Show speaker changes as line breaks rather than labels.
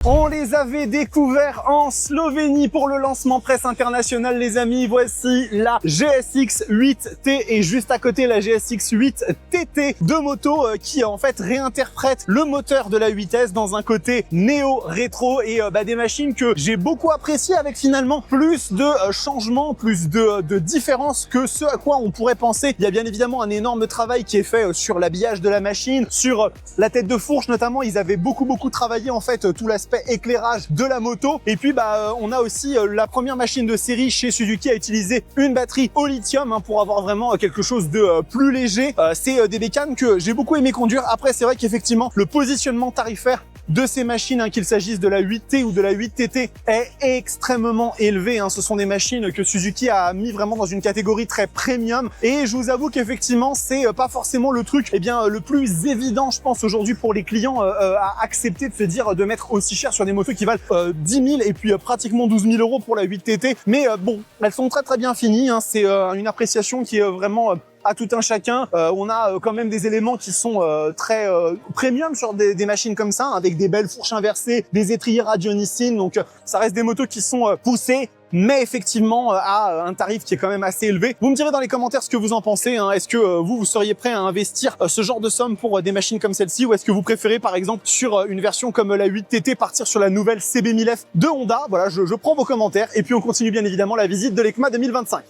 On les avait découverts en Slovénie pour le lancement presse international, les amis. Voici la GSX 8T et juste à côté la GSX 8TT, deux motos qui en fait réinterprètent le moteur de la 8S dans un côté néo-rétro et des machines que j'ai beaucoup appréciées avec finalement plus de changements, plus de différences que ce à quoi on pourrait penser. Il y a bien évidemment un énorme travail qui est fait sur l'habillage de la machine, sur la tête de fourche notamment. Ils avaient beaucoup travaillé en fait tout l'aspect éclairage de la moto. Et puis on a aussi la première machine de série chez Suzuki à utiliser une batterie au lithium pour avoir vraiment quelque chose de plus léger. C'est des bécanes que j'ai beaucoup aimé conduire. Après, c'est vrai qu'effectivement le positionnement tarifaire de ces machines, qu'il s'agisse de la 8T ou de la 8TT, est extrêmement élevé. Ce sont des machines que Suzuki a mis vraiment dans une catégorie très premium. Et je vous avoue qu'effectivement, c'est pas forcément le truc le plus évident, je pense, aujourd'hui pour les clients à accepter de se dire de mettre aussi cher sur des motos qui valent 10 000 et puis pratiquement 12 000 euros pour la 8TT. Mais bon, elles sont très bien finies. C'est une appréciation qui est vraiment à tout un chacun. On a quand même des éléments qui sont très premium sur des machines comme ça, avec des belles fourches inversées, des étriers radionicines. Donc ça reste des motos qui sont poussées, mais effectivement à un tarif qui est quand même assez élevé. Vous me direz dans les commentaires ce que vous en pensez. Est-ce que vous seriez prêt à investir ce genre de somme pour des machines comme celle-ci, ou est-ce que vous préférez par exemple sur une version comme la 8TT partir sur la nouvelle CB1000F de Honda? Voilà, je prends vos commentaires et puis on continue bien évidemment la visite de l'EICMA 2025.